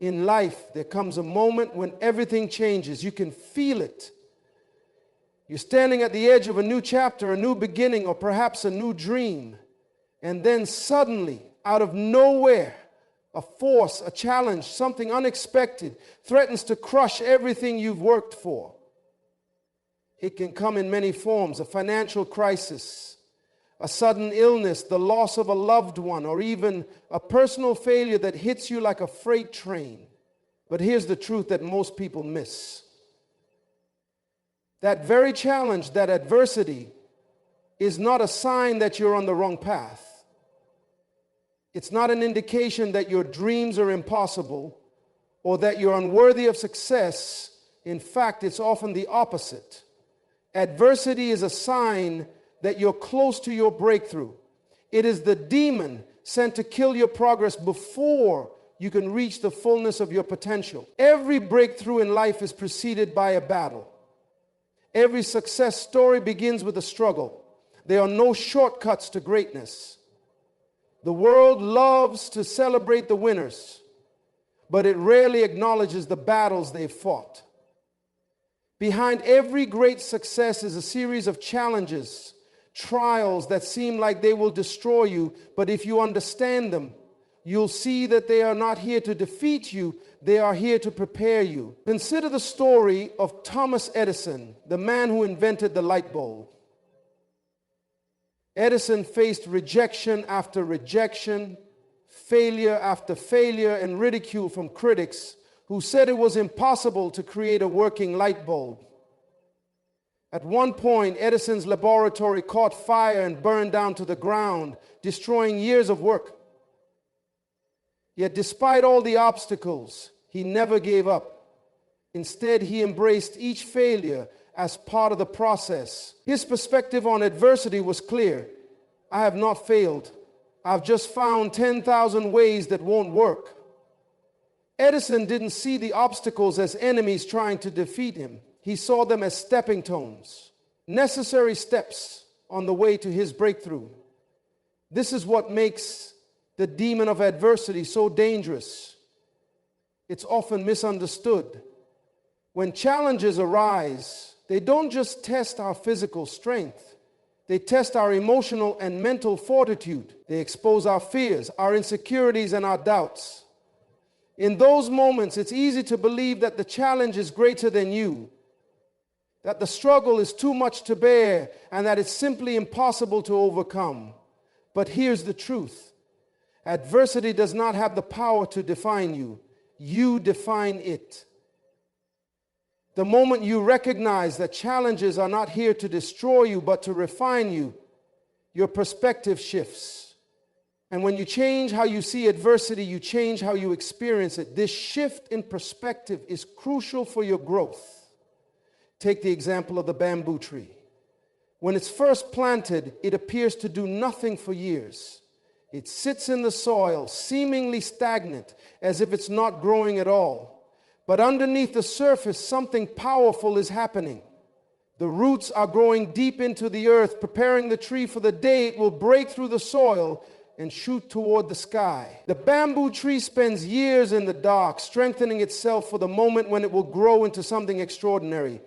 In life, there comes a moment when everything changes. You can feel it. You're standing at the edge of a new chapter, a new beginning, or perhaps a new dream. And then suddenly, out of nowhere, a force, a challenge, something unexpected threatens to crush everything you've worked for. It can come in many forms: a financial crisis, a sudden illness, the loss of a loved one, or even a personal failure that hits you like a freight train. But here's the truth that most people miss. That very challenge, that adversity, is not a sign that you're on the wrong path. It's not an indication that your dreams are impossible or that you're unworthy of success. In fact, it's often the opposite. Adversity is a sign that you're close to your breakthrough. It is the demon sent to kill your progress before you can reach the fullness of your potential. Every breakthrough in life is preceded by a battle. Every success story begins with a struggle. There are no shortcuts to greatness. The world loves to celebrate the winners, but it rarely acknowledges the battles they've fought. Behind every great success is a series of challenges, trials that seem like they will destroy you, but if you understand them, you'll see that they are not here to defeat you, they are here to prepare you. Consider the story of Thomas Edison, the man who invented the light bulb. Edison faced rejection after rejection, failure after failure, and ridicule from critics who said it was impossible to create a working light bulb. At one point, Edison's laboratory caught fire and burned down to the ground, destroying years of work. Yet despite all the obstacles, he never gave up. Instead, he embraced each failure as part of the process. His perspective on adversity was clear. I have not failed. I've just found 10,000 ways that won't work. Edison didn't see the obstacles as enemies trying to defeat him. He saw them as stepping stones, necessary steps on the way to his breakthrough. This is what makes the demon of adversity so dangerous. It's often misunderstood. When challenges arise, they don't just test our physical strength. They test our emotional and mental fortitude. They expose our fears, our insecurities, and our doubts. In those moments, it's easy to believe that the challenge is greater than you, that the struggle is too much to bear, and that it's simply impossible to overcome. But here's the truth. Adversity does not have the power to define you. You define it. The moment you recognize that challenges are not here to destroy you, but to refine you, your perspective shifts. And when you change how you see adversity, you change how you experience it. This shift in perspective is crucial for your growth. Take the example of the bamboo tree. When it's first planted, it appears to do nothing for years. It sits in the soil, seemingly stagnant, as if it's not growing at all. But underneath the surface, something powerful is happening. The roots are growing deep into the earth, preparing the tree for the day it will break through the soil and shoot toward the sky. The bamboo tree spends years in the dark, strengthening itself for the moment when it will grow into something extraordinary.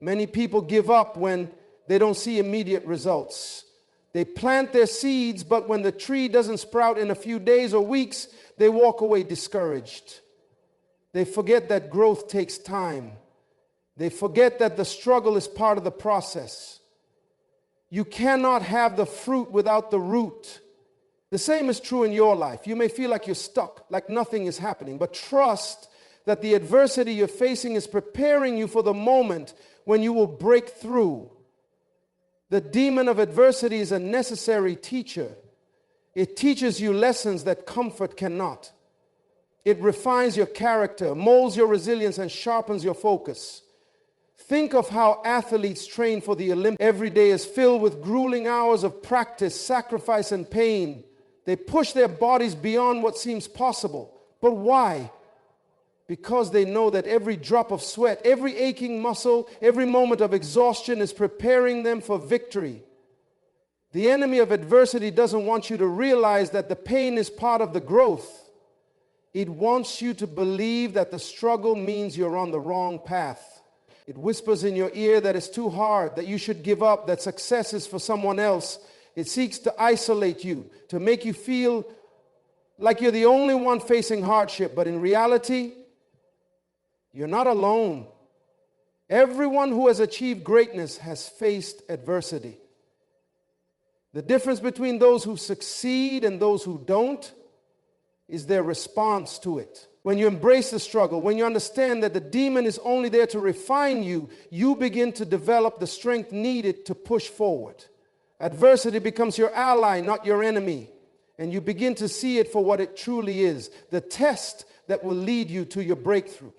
Many people give up when they don't see immediate results. They plant their seeds, but when the tree doesn't sprout in a few days or weeks, they walk away discouraged. They forget that growth takes time. They forget that the struggle is part of the process. You cannot have the fruit without the root. The same is true in your life. You may feel like you're stuck, like nothing is happening, but trust that the adversity you're facing is preparing you for the moment when you will break through. The demon of adversity is a necessary teacher. It teaches you lessons that comfort cannot. It refines your character, molds your resilience, and sharpens your focus. Think of how athletes train for the Olympics. Every day is filled with grueling hours of practice, sacrifice, and pain. They push their bodies beyond what seems possible. But why? Because they know that every drop of sweat, every aching muscle, every moment of exhaustion is preparing them for victory. The enemy of adversity doesn't want you to realize that the pain is part of the growth. It wants you to believe that the struggle means you're on the wrong path. It whispers in your ear that it's too hard, that you should give up, that success is for someone else. It seeks to isolate you, to make you feel like you're the only one facing hardship. But in reality, you're not alone. Everyone who has achieved greatness has faced adversity. The difference between those who succeed and those who don't is their response to it. When you embrace the struggle, when you understand that the demon is only there to refine you, you begin to develop the strength needed to push forward. Adversity becomes your ally, not your enemy. And you begin to see it for what it truly is, the test that will lead you to your breakthrough.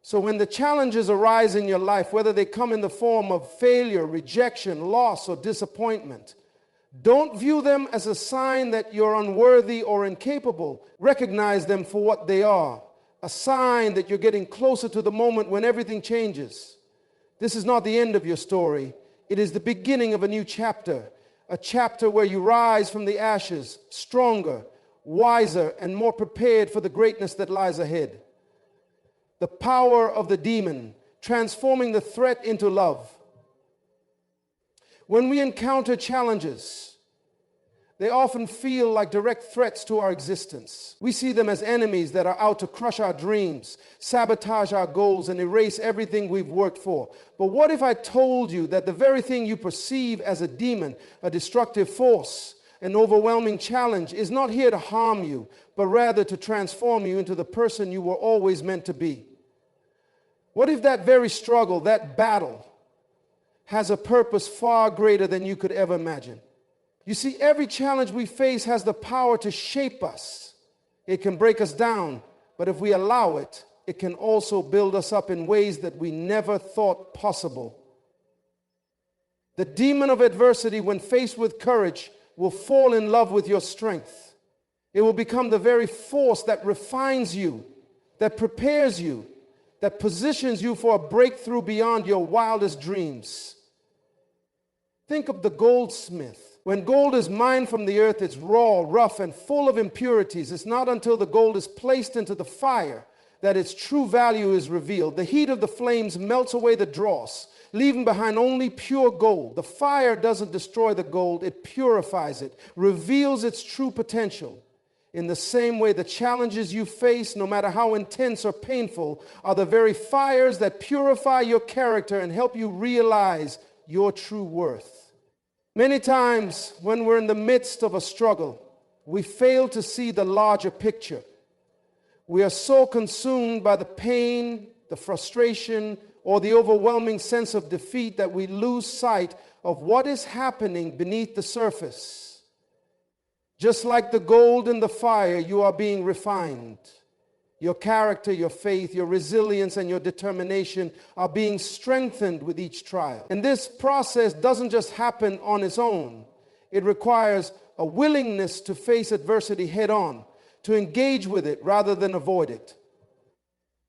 So when the challenges arise in your life, whether they come in the form of failure, rejection, loss, or disappointment, don't view them as a sign that you're unworthy or incapable. Recognize them for what they are, a sign that you're getting closer to the moment when everything changes. This is not the end of your story. It is the beginning of a new chapter, a chapter where you rise from the ashes, stronger, wiser, and more prepared for the greatness that lies ahead. The power of the demon, transforming the threat into love. When we encounter challenges, they often feel like direct threats to our existence. We see them as enemies that are out to crush our dreams, sabotage our goals, and erase everything we've worked for. But what if I told you that the very thing you perceive as a demon, a destructive force, an overwhelming challenge, is not here to harm you, but rather to transform you into the person you were always meant to be? What if that very struggle, that battle, has a purpose far greater than you could ever imagine? You see, every challenge we face has the power to shape us. It can break us down, but if we allow it, it can also build us up in ways that we never thought possible. The demon of adversity, when faced with courage, will fall in love with your strength. It will become the very force that refines you, that prepares you, that positions you for a breakthrough beyond your wildest dreams. Think of the goldsmith. When gold is mined from the earth, it's raw, rough, and full of impurities. It's not until the gold is placed into the fire that its true value is revealed. The heat of the flames melts away the dross, leaving behind only pure gold. The fire doesn't destroy the gold, it purifies it, reveals its true potential. In the same way, the challenges you face, no matter how intense or painful, are the very fires that purify your character and help you realize your true worth. Many times when we're in the midst of a struggle, we fail to see the larger picture. We are so consumed by the pain, the frustration, or the overwhelming sense of defeat that we lose sight of what is happening beneath the surface. Just like the gold in the fire, you are being refined. Your character, your faith, your resilience, and your determination are being strengthened with each trial. And this process doesn't just happen on its own. It requires a willingness to face adversity head on, to engage with it rather than avoid it.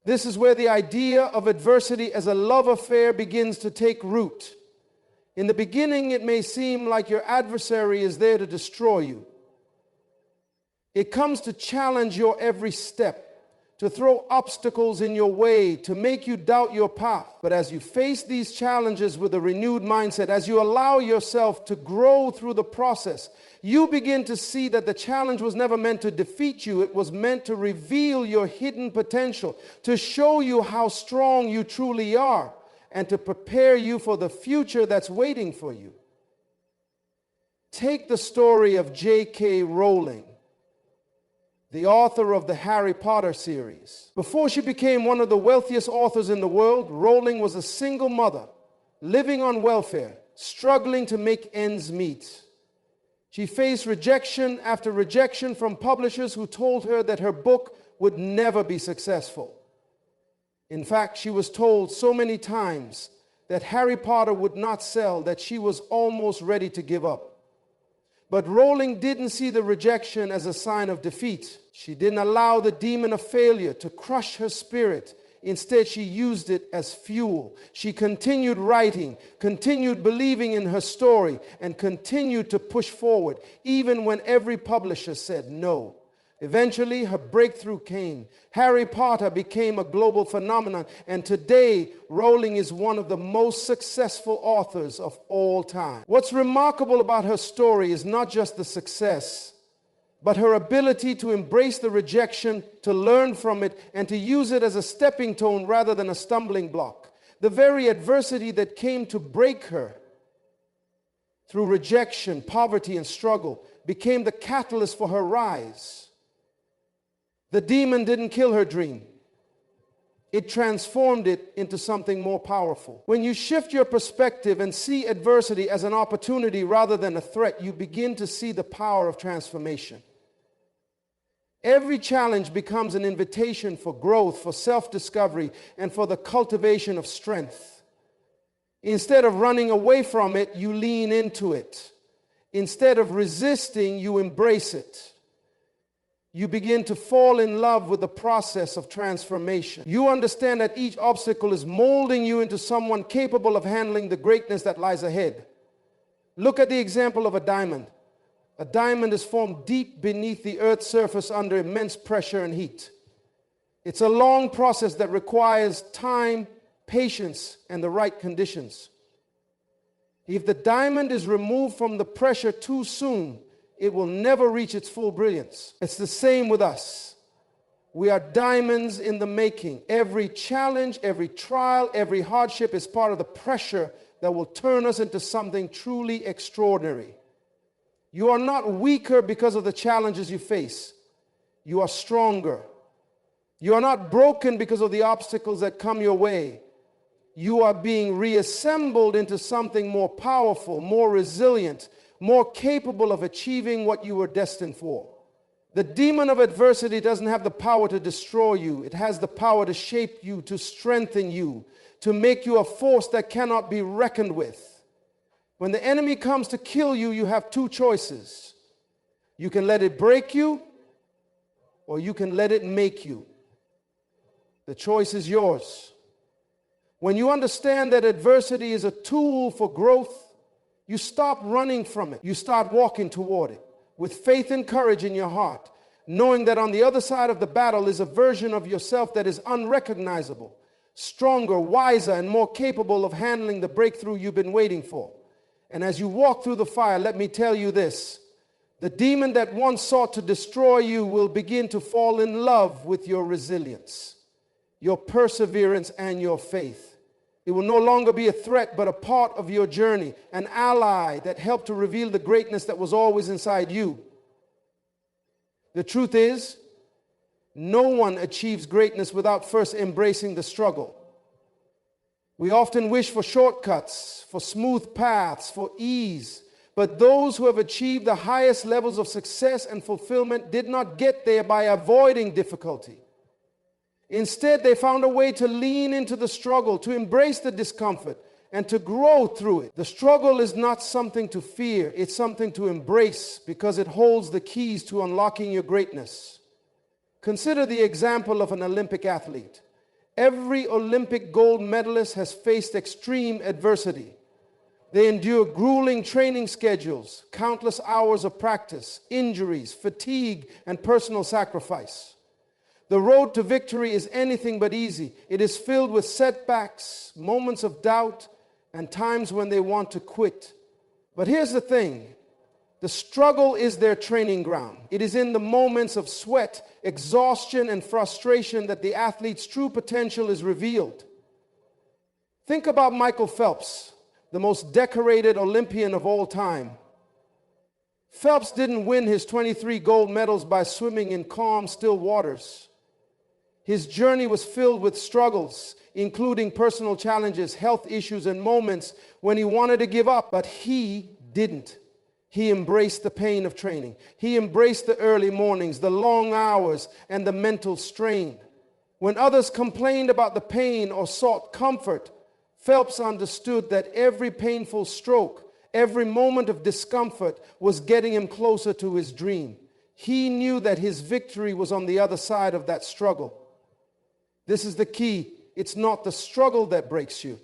This is where the idea of adversity as a love affair begins to take root. In the beginning, it may seem like your adversary is there to destroy you. It comes to challenge your every step, to throw obstacles in your way, to make you doubt your path. But as you face these challenges with a renewed mindset, as you allow yourself to grow through the process, you begin to see that the challenge was never meant to defeat you. It was meant to reveal your hidden potential, to show you how strong you truly are, and to prepare you for the future that's waiting for you. Take the story of J.K. Rowling, the author of the Harry Potter series. Before she became one of the wealthiest authors in the world, Rowling was a single mother, living on welfare, struggling to make ends meet. She faced rejection after rejection from publishers who told her that her book would never be successful. In fact, she was told so many times that Harry Potter would not sell that she was almost ready to give up. But Rowling didn't see the rejection as a sign of defeat. She didn't allow the demon of failure to crush her spirit. Instead, she used it as fuel. She continued writing, continued believing in her story, and continued to push forward, even when every publisher said no. Eventually, her breakthrough came. Harry Potter became a global phenomenon, and today, Rowling is one of the most successful authors of all time. What's remarkable about her story is not just the success, but her ability to embrace the rejection, to learn from it, and to use it as a stepping stone rather than a stumbling block. The very adversity that came to break her through rejection, poverty, and struggle became the catalyst for her rise. The demon didn't kill her dream. It transformed it into something more powerful. When you shift your perspective and see adversity as an opportunity rather than a threat, you begin to see the power of transformation. Every challenge becomes an invitation for growth, for self-discovery, and for the cultivation of strength. Instead of running away from it, you lean into it. Instead of resisting, you embrace it. You begin to fall in love with the process of transformation. You understand that each obstacle is molding you into someone capable of handling the greatness that lies ahead. Look at the example of a diamond. A diamond is formed deep beneath the earth's surface under immense pressure and heat. It's a long process that requires time, patience, and the right conditions. If the diamond is removed from the pressure too soon, it will never reach its full brilliance. It's the same with us. We are diamonds in the making. Every challenge, every trial, every hardship is part of the pressure that will turn us into something truly extraordinary. You are not weaker because of the challenges you face. You are stronger. You are not broken because of the obstacles that come your way. You are being reassembled into something more powerful, more resilient, more capable of achieving what you were destined for. The demon of adversity doesn't have the power to destroy you. It has the power to shape you, to strengthen you, to make you a force that cannot be reckoned with. When the enemy comes to kill you, you have two choices. You can let it break you, or you can let it make you. The choice is yours. When you understand that adversity is a tool for growth, you stop running from it. You start walking toward it with faith and courage in your heart, knowing that on the other side of the battle is a version of yourself that is unrecognizable, stronger, wiser, and more capable of handling the breakthrough you've been waiting for. And as you walk through the fire, let me tell you this: the demon that once sought to destroy you will begin to fall in love with your resilience, your perseverance, and your faith. It will no longer be a threat, but a part of your journey, an ally that helped to reveal the greatness that was always inside you. The truth is, no one achieves greatness without first embracing the struggle. We often wish for shortcuts, for smooth paths, for ease, but those who have achieved the highest levels of success and fulfillment did not get there by avoiding difficulty. Instead, they found a way to lean into the struggle, to embrace the discomfort, and to grow through it. The struggle is not something to fear, it's something to embrace because it holds the keys to unlocking your greatness. Consider the example of an Olympic athlete. Every Olympic gold medalist has faced extreme adversity. They endure grueling training schedules, countless hours of practice, injuries, fatigue, and personal sacrifice. The road to victory is anything but easy. It is filled with setbacks, moments of doubt, and times when they want to quit. But here's the thing. The struggle is their training ground. It is in the moments of sweat, exhaustion, and frustration that the athlete's true potential is revealed. Think about Michael Phelps, the most decorated Olympian of all time. Phelps didn't win his 23 gold medals by swimming in calm, still waters. His journey was filled with struggles, including personal challenges, health issues, and moments when he wanted to give up, but he didn't. He embraced the pain of training. He embraced the early mornings, the long hours, and the mental strain. When others complained about the pain or sought comfort, Phelps understood that every painful stroke, every moment of discomfort was getting him closer to his dream. He knew that his victory was on the other side of that struggle. This is the key. It's not the struggle that breaks you.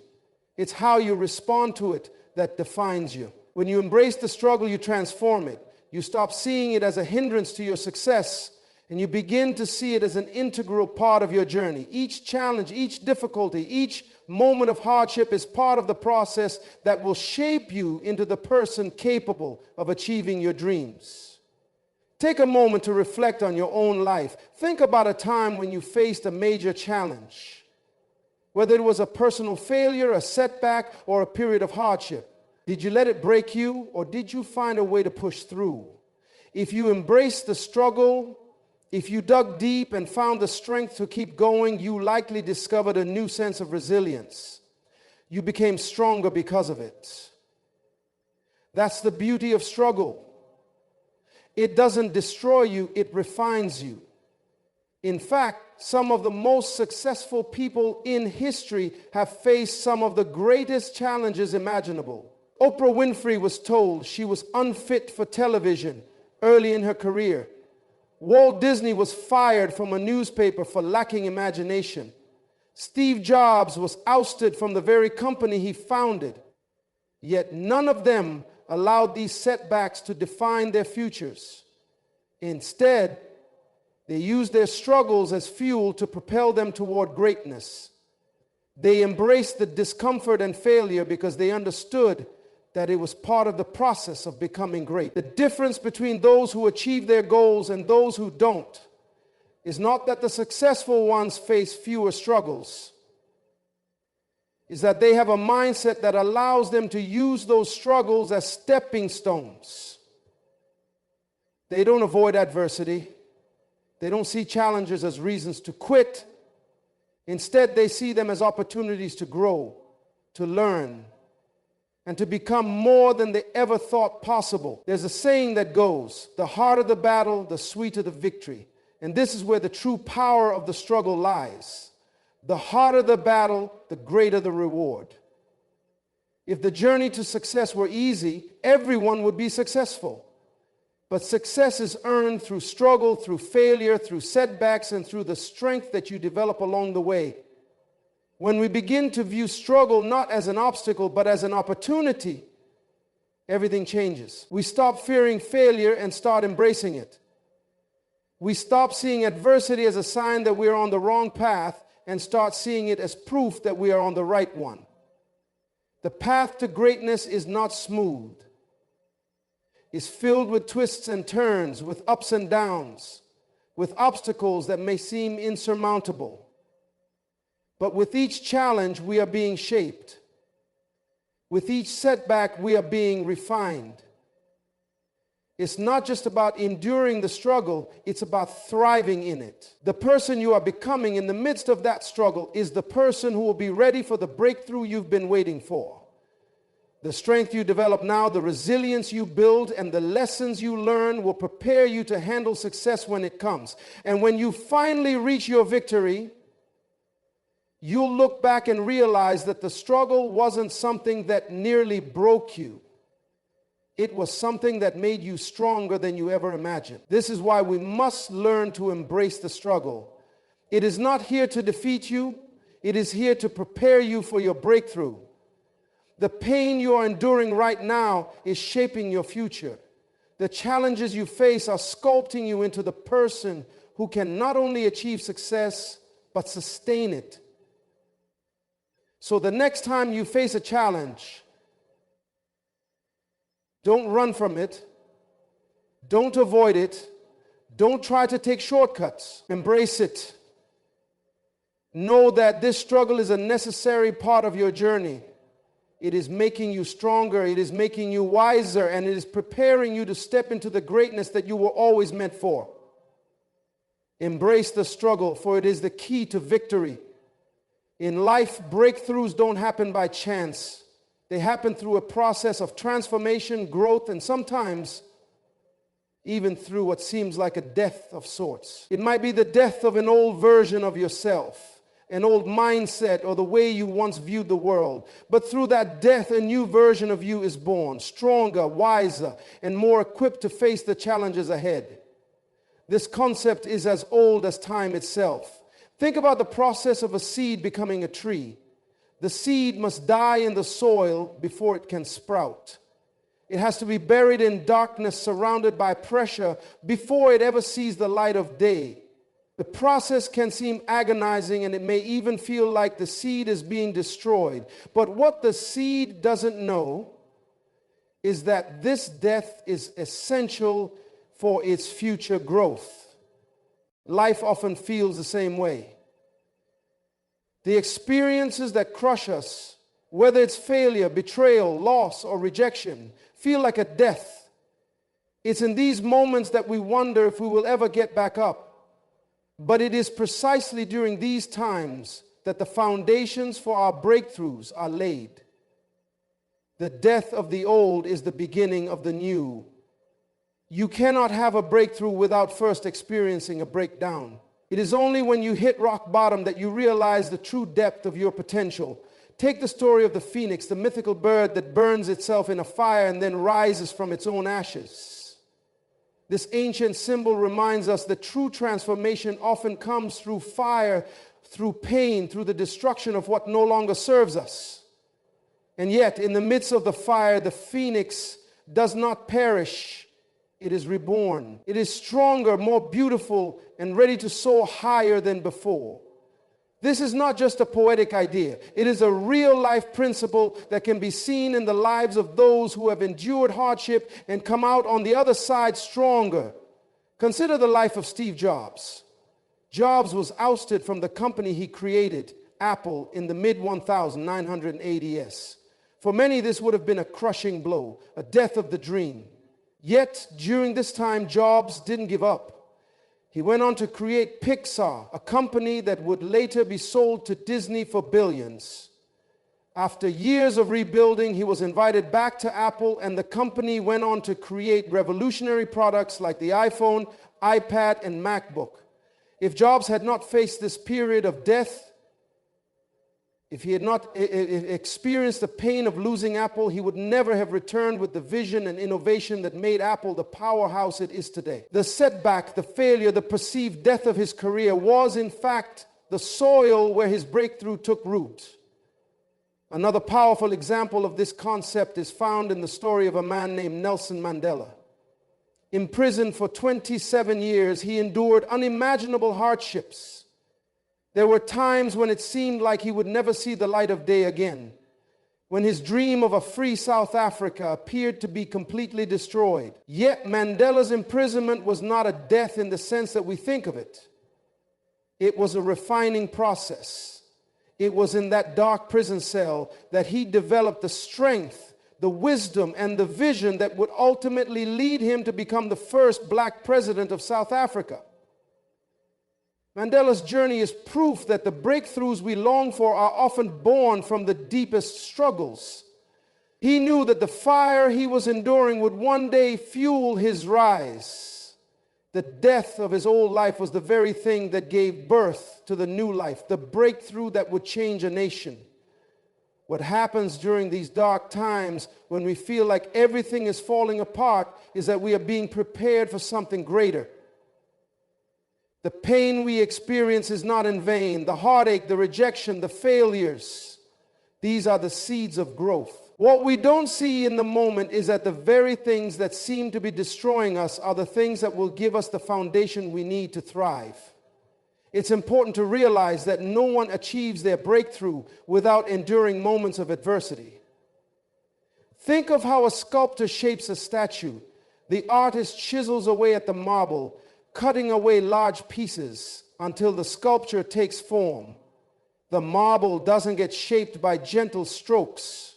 It's how you respond to it that defines you. When you embrace the struggle, you transform it. You stop seeing it as a hindrance to your success And you begin to see it as an integral part of your journey. Each challenge, each difficulty, each moment of hardship is part of the process that will shape you into the person capable of achieving your dreams. Take a moment to reflect on your own life. Think about a time when you faced a major challenge, whether it was a personal failure, a setback, or a period of hardship. Did you let it break you, or did you find a way to push through? If you embraced the struggle, if you dug deep and found the strength to keep going, you likely discovered a new sense of resilience. You became stronger because of it. That's the beauty of struggle. It doesn't destroy you, it refines you. In fact, some of the most successful people in history have faced some of the greatest challenges imaginable. Oprah Winfrey was told she was unfit for television early in her career. Walt Disney was fired from a newspaper for lacking imagination. Steve Jobs was ousted from the very company he founded. Yet none of them allowed these setbacks to define their futures. Instead, they used their struggles as fuel to propel them toward greatness. They embraced the discomfort and failure because they understood that it was part of the process of becoming great. The difference between those who achieve their goals and those who don't is not that the successful ones face fewer struggles. Is that they have a mindset that allows them to use those struggles as stepping stones. They don't avoid adversity. They don't see challenges as reasons to quit. Instead, they see them as opportunities to grow, to learn, and to become more than they ever thought possible. There's a saying that goes, the harder the battle, the sweeter the victory. And this is where the true power of the struggle lies. The harder the battle, the greater the reward. If the journey to success were easy, everyone would be successful. But success is earned through struggle, through failure, through setbacks, and through the strength that you develop along the way. When we begin to view struggle not as an obstacle, but as an opportunity, everything changes. We stop fearing failure and start embracing it. We stop seeing adversity as a sign that we are on the wrong path and start seeing it as proof that we are on the right one. The path to greatness is not smooth. It's filled with twists and turns, with ups and downs, with obstacles that may seem insurmountable. But with each challenge, we are being shaped. With each setback, we are being refined. It's not just about enduring the struggle, it's about thriving in it. The person you are becoming in the midst of that struggle is the person who will be ready for the breakthrough you've been waiting for. The strength you develop now, the resilience you build, and the lessons you learn will prepare you to handle success when it comes. And when you finally reach your victory, you'll look back and realize that the struggle wasn't something that nearly broke you. It was something that made you stronger than you ever imagined. This is why we must learn to embrace the struggle. It is not here to defeat you. It is here to prepare you for your breakthrough. The pain you are enduring right now is shaping your future. The challenges you face are sculpting you into the person who can not only achieve success, but sustain it. So the next time you face a challenge, don't run from it. Don't avoid it. Don't try to take shortcuts. Embrace it. Know that this struggle is a necessary part of your journey. It is making you stronger. It is making you wiser. And it is preparing you to step into the greatness that you were always meant for. Embrace the struggle, for it is the key to victory. In life, breakthroughs don't happen by chance. They happen through a process of transformation, growth, and sometimes even through what seems like a death of sorts. It might be the death of an old version of yourself, an old mindset, or the way you once viewed the world. But through that death, a new version of you is born, stronger, wiser, and more equipped to face the challenges ahead. This concept is as old as time itself. Think about the process of a seed becoming a tree. The seed must die in the soil before it can sprout. It has to be buried in darkness, surrounded by pressure, before it ever sees the light of day. The process can seem agonizing, and it may even feel like the seed is being destroyed. But what the seed doesn't know is that this death is essential for its future growth. Life often feels the same way. The experiences that crush us, whether it's failure, betrayal, loss, or rejection, feel like a death. It's in these moments that we wonder if we will ever get back up. But it is precisely during these times that the foundations for our breakthroughs are laid. The death of the old is the beginning of the new. You cannot have a breakthrough without first experiencing a breakdown. It is only when you hit rock bottom that you realize the true depth of your potential. Take the story of the phoenix, the mythical bird that burns itself in a fire and then rises from its own ashes. This ancient symbol reminds us that true transformation often comes through fire, through pain, through the destruction of what no longer serves us. And yet, in the midst of the fire, the phoenix does not perish. It is reborn. It is stronger, more beautiful, and ready to soar higher than before. This is not just a poetic idea. It is a real-life principle that can be seen in the lives of those who have endured hardship and come out on the other side stronger. Consider the life of Steve Jobs. Jobs was ousted from the company he created, Apple, in the mid-1980s. For many, this would have been a crushing blow, a death of the dream. Yet, during this time, Jobs didn't give up. He went on to create Pixar, a company that would later be sold to Disney for billions. After years of rebuilding, he was invited back to Apple, and the company went on to create revolutionary products like the iPhone, iPad, and MacBook. If Jobs had not faced this period of death, if he had not experienced the pain of losing Apple, he would never have returned with the vision and innovation that made Apple the powerhouse it is today. The setback, the failure, the perceived death of his career was, in fact, the soil where his breakthrough took root. Another powerful example of this concept is found in the story of a man named Nelson Mandela. Imprisoned for 27 years, he endured unimaginable hardships. There were times when it seemed like he would never see the light of day again, when his dream of a free South Africa appeared to be completely destroyed. Yet Mandela's imprisonment was not a death in the sense that we think of it. It was a refining process. It was in that dark prison cell that he developed the strength, the wisdom, and the vision that would ultimately lead him to become the first black president of South Africa. Mandela's journey is proof that the breakthroughs we long for are often born from the deepest struggles. He knew that the fire he was enduring would one day fuel his rise. The death of his old life was the very thing that gave birth to the new life, the breakthrough that would change a nation. What happens during these dark times when we feel like everything is falling apart is that we are being prepared for something greater. The pain we experience is not in vain. The heartache, the rejection, the failures, these are the seeds of growth. What we don't see in the moment is that the very things that seem to be destroying us are the things that will give us the foundation we need to thrive. It's important to realize that no one achieves their breakthrough without enduring moments of adversity. Think of how a sculptor shapes a statue. The artist chisels away at the marble, cutting away large pieces until the sculpture takes form. The marble doesn't get shaped by gentle strokes.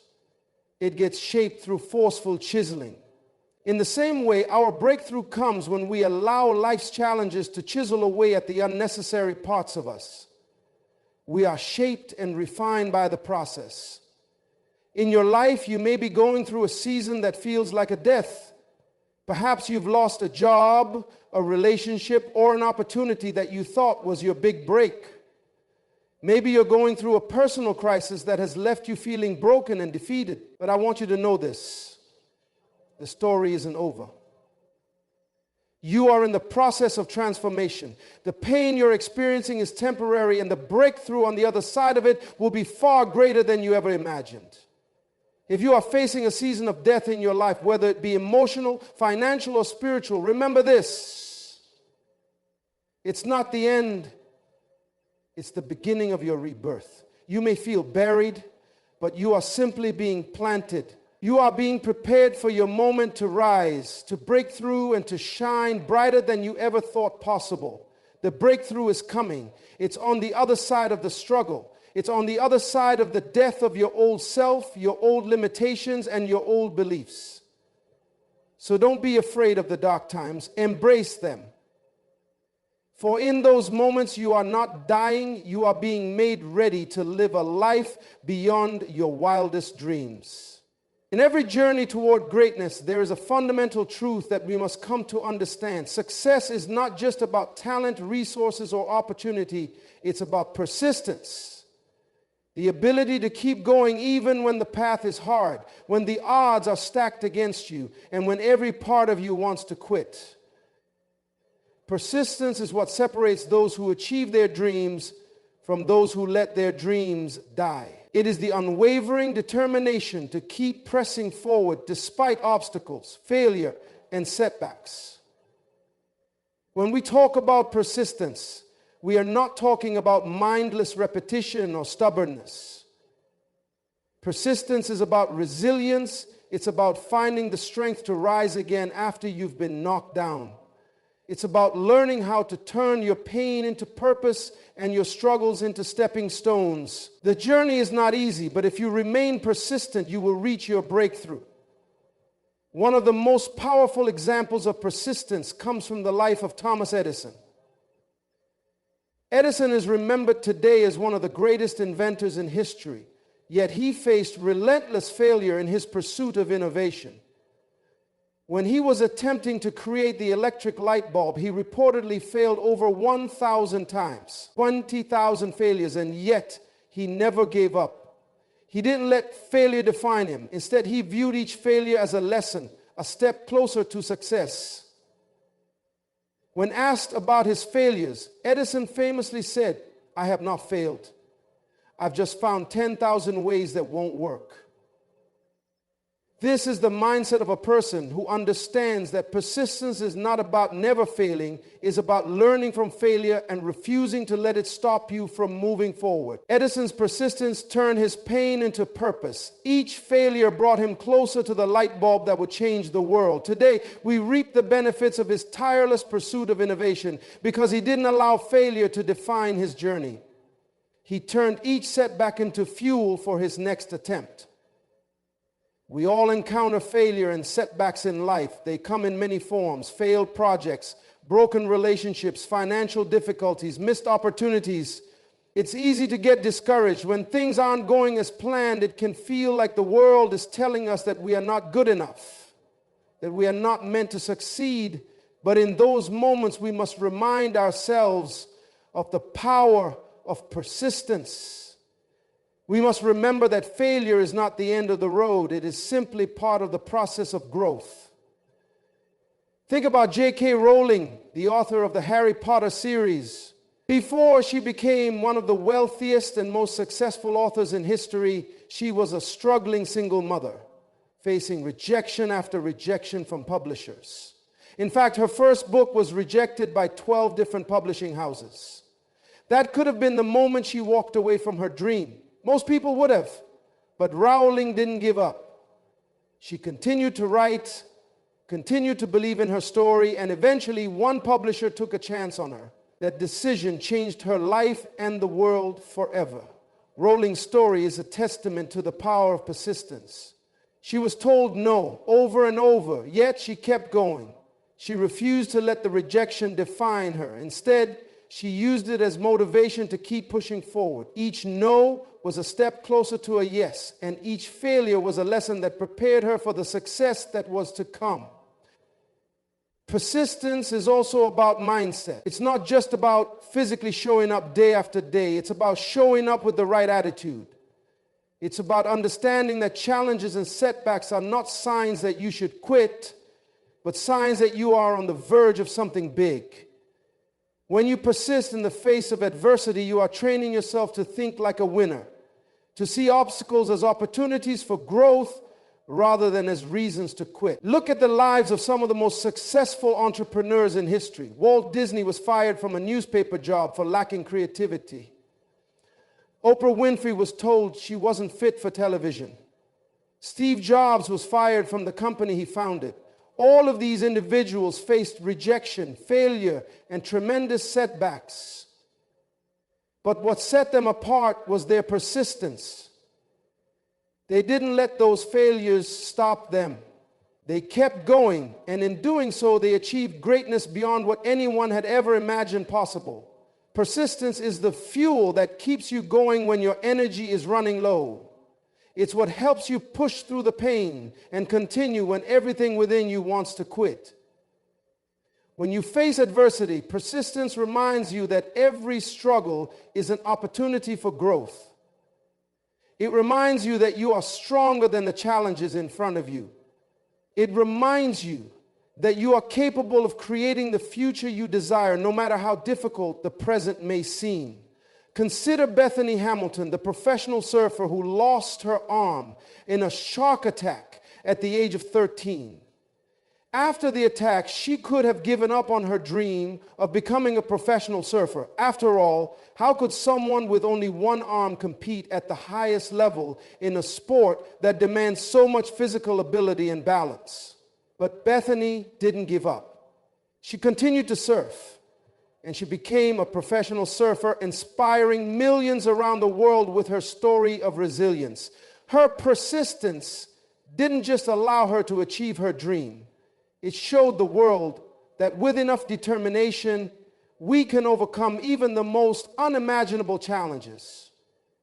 It gets shaped through forceful chiseling. In the same way, our breakthrough comes when we allow life's challenges to chisel away at the unnecessary parts of us. We are shaped and refined by the process. In your life, you may be going through a season that feels like a death. Perhaps you've lost a job, a relationship, or an opportunity that you thought was your big break. Maybe you're going through a personal crisis that has left you feeling broken and defeated. But I want you to know this. The story isn't over. You are in the process of transformation. The pain you're experiencing is temporary, and the breakthrough on the other side of it will be far greater than you ever imagined. If you are facing a season of death in your life, whether it be emotional, financial, or spiritual, remember this. It's not the end. It's the beginning of your rebirth. You may feel buried, but you are simply being planted. You are being prepared for your moment to rise, to break through, and to shine brighter than you ever thought possible. The breakthrough is coming. It's on the other side of the struggle. It's on the other side of the death of your old self, your old limitations, and your old beliefs. So don't be afraid of the dark times. Embrace them. For in those moments you are not dying, you are being made ready to live a life beyond your wildest dreams. In every journey toward greatness, there is a fundamental truth that we must come to understand. Success is not just about talent, resources, or opportunity. It's about persistence. The ability to keep going even when the path is hard, when the odds are stacked against you, and when every part of you wants to quit. Persistence is what separates those who achieve their dreams from those who let their dreams die. It is the unwavering determination to keep pressing forward despite obstacles, failure, and setbacks. When we talk about persistence, we are not talking about mindless repetition or stubbornness. Persistence is about resilience. It's about finding the strength to rise again after you've been knocked down. It's about learning how to turn your pain into purpose and your struggles into stepping stones. The journey is not easy, but if you remain persistent, you will reach your breakthrough. One of the most powerful examples of persistence comes from the life of Thomas Edison. Edison is remembered today as one of the greatest inventors in history, yet he faced relentless failure in his pursuit of innovation. When he was attempting to create the electric light bulb, he reportedly failed over 1,000 times, 20,000 failures, and yet he never gave up. He didn't let failure define him. Instead, he viewed each failure as a lesson, a step closer to success. When asked about his failures, Edison famously said, "I have not failed. I've just found 10,000 ways that won't work." This is the mindset of a person who understands that persistence is not about never failing, it's about learning from failure and refusing to let it stop you from moving forward. Edison's persistence turned his pain into purpose. Each failure brought him closer to the light bulb that would change the world. Today, we reap the benefits of his tireless pursuit of innovation because he didn't allow failure to define his journey. He turned each setback into fuel for his next attempt. We all encounter failure and setbacks in life. They come in many forms: failed projects, broken relationships, financial difficulties, missed opportunities. It's easy to get discouraged. When things aren't going as planned, it can feel like the world is telling us that we are not good enough, that we are not meant to succeed. But in those moments, we must remind ourselves of the power of persistence. We must remember that failure is not the end of the road. It is simply part of the process of growth. Think about J.K. Rowling, the author of the Harry Potter series. Before she became one of the wealthiest and most successful authors in history, she was a struggling single mother, facing rejection after rejection from publishers. In fact, her first book was rejected by 12 different publishing houses. That could have been the moment she walked away from her dream. Most people would have, but Rowling didn't give up. She continued to write, continued to believe in her story, and eventually one publisher took a chance on her. That decision changed her life and the world forever. Rowling's story is a testament to the power of persistence. She was told no over and over, yet she kept going. She refused to let the rejection define her. Instead, she used it as motivation to keep pushing forward. Each no was a step closer to a yes, and each failure was a lesson that prepared her for the success that was to come. Persistence is also about mindset. It's not just about physically showing up day after day. It's about showing up with the right attitude. It's about understanding that challenges and setbacks are not signs that you should quit, but signs that you are on the verge of something big. When you persist in the face of adversity, you are training yourself to think like a winner, to see obstacles as opportunities for growth rather than as reasons to quit. Look at the lives of some of the most successful entrepreneurs in history. Walt Disney was fired from a newspaper job for lacking creativity. Oprah Winfrey was told she wasn't fit for television. Steve Jobs was fired from the company he founded. All of these individuals faced rejection, failure, and tremendous setbacks. But what set them apart was their persistence. They didn't let those failures stop them. They kept going, and in doing so, they achieved greatness beyond what anyone had ever imagined possible. Persistence is the fuel that keeps you going when your energy is running low. It's what helps you push through the pain and continue when everything within you wants to quit. When you face adversity, persistence reminds you that every struggle is an opportunity for growth. It reminds you that you are stronger than the challenges in front of you. It reminds you that you are capable of creating the future you desire, no matter how difficult the present may seem. Consider Bethany Hamilton, the professional surfer who lost her arm in a shark attack at the age of 13. After the attack, she could have given up on her dream of becoming a professional surfer. After all, how could someone with only one arm compete at the highest level in a sport that demands so much physical ability and balance? But Bethany didn't give up. She continued to surf, and she became a professional surfer, inspiring millions around the world with her story of resilience. Her persistence didn't just allow her to achieve her dream. It showed the world that with enough determination, we can overcome even the most unimaginable challenges.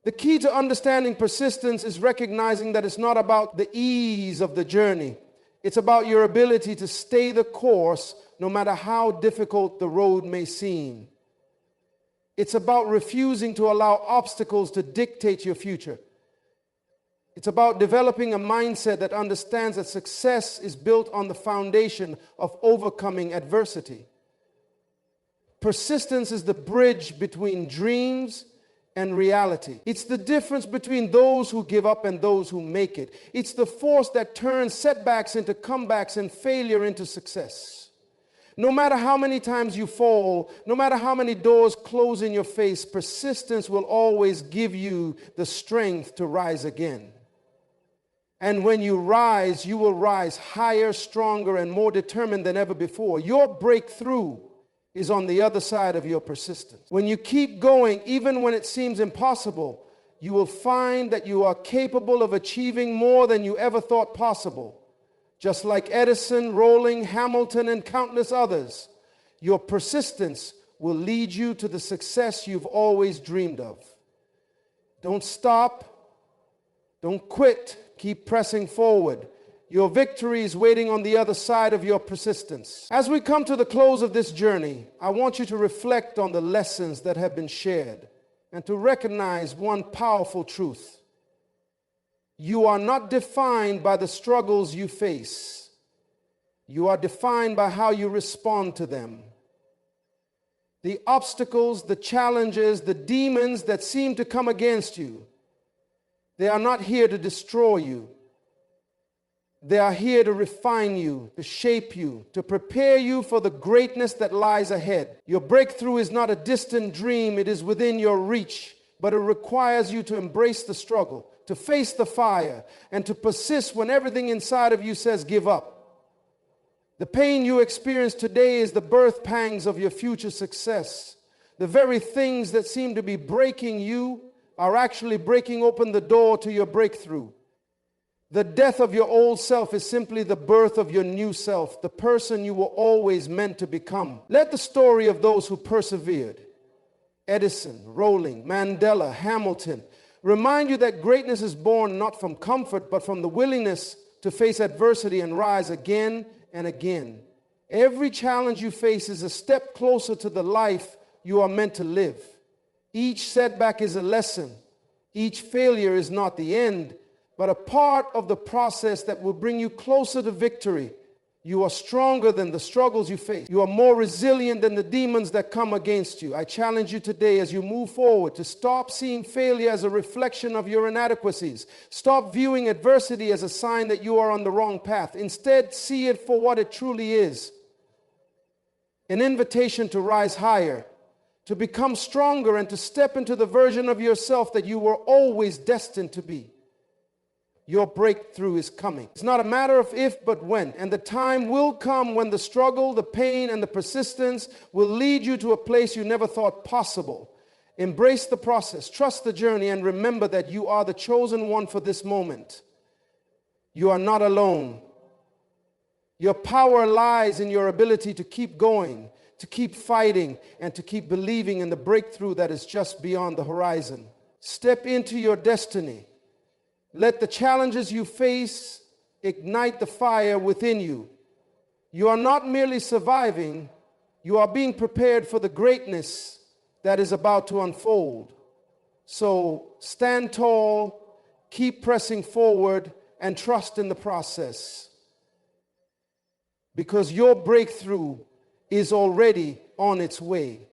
The key to understanding persistence is recognizing that it's not about the ease of the journey. It's about your ability to stay the course no matter how difficult the road may seem. It's about refusing to allow obstacles to dictate your future. It's about developing a mindset that understands that success is built on the foundation of overcoming adversity. Persistence is the bridge between dreams and reality. It's the difference between those who give up and those who make it. It's the force that turns setbacks into comebacks and failure into success. No matter how many times you fall, no matter how many doors close in your face, persistence will always give you the strength to rise again. And when you rise, you will rise higher, stronger, and more determined than ever before. Your breakthrough is on the other side of your persistence. When you keep going, even when it seems impossible, you will find that you are capable of achieving more than you ever thought possible. Just like Edison, Rowling, Hamilton, and countless others, your persistence will lead you to the success you've always dreamed of. Don't stop. Don't quit. Keep pressing forward. Your victory is waiting on the other side of your persistence. As we come to the close of this journey, I want you to reflect on the lessons that have been shared and to recognize one powerful truth. You are not defined by the struggles you face. You are defined by how you respond to them. The obstacles, the challenges, the demons that seem to come against you, they are not here to destroy you. They are here to refine you, to shape you, to prepare you for the greatness that lies ahead. Your breakthrough is not a distant dream, it is within your reach, but it requires you to embrace the struggle, to face the fire, and to persist when everything inside of you says give up. The pain you experience today is the birth pangs of your future success. The very things that seem to be breaking you are actually breaking open the door to your breakthrough. The death of your old self is simply the birth of your new self, the person you were always meant to become. Let the story of those who persevered, Edison, Rowling, Mandela, Hamilton, remind you that greatness is born not from comfort, but from the willingness to face adversity and rise again and again. Every challenge you face is a step closer to the life you are meant to live. Each setback is a lesson. Each failure is not the end, but a part of the process that will bring you closer to victory. You are stronger than the struggles you face. You are more resilient than the demons that come against you. I challenge you today as you move forward to stop seeing failure as a reflection of your inadequacies. Stop viewing adversity as a sign that you are on the wrong path. Instead, see it for what it truly is. An invitation to rise higher, to become stronger, and to step into the version of yourself that you were always destined to be. Your breakthrough is coming. It's not a matter of if, but when. And the time will come when the struggle, the pain, and the persistence will lead you to a place you never thought possible. Embrace the process, trust the journey, and remember that you are the chosen one for this moment. You are not alone. Your power lies in your ability to keep going, to keep fighting, and to keep believing in the breakthrough that is just beyond the horizon. Step into your destiny. Let the challenges you face ignite the fire within you. You are not merely surviving, you are being prepared for the greatness that is about to unfold. So stand tall, keep pressing forward, and trust in the process. Because your breakthrough is already on its way.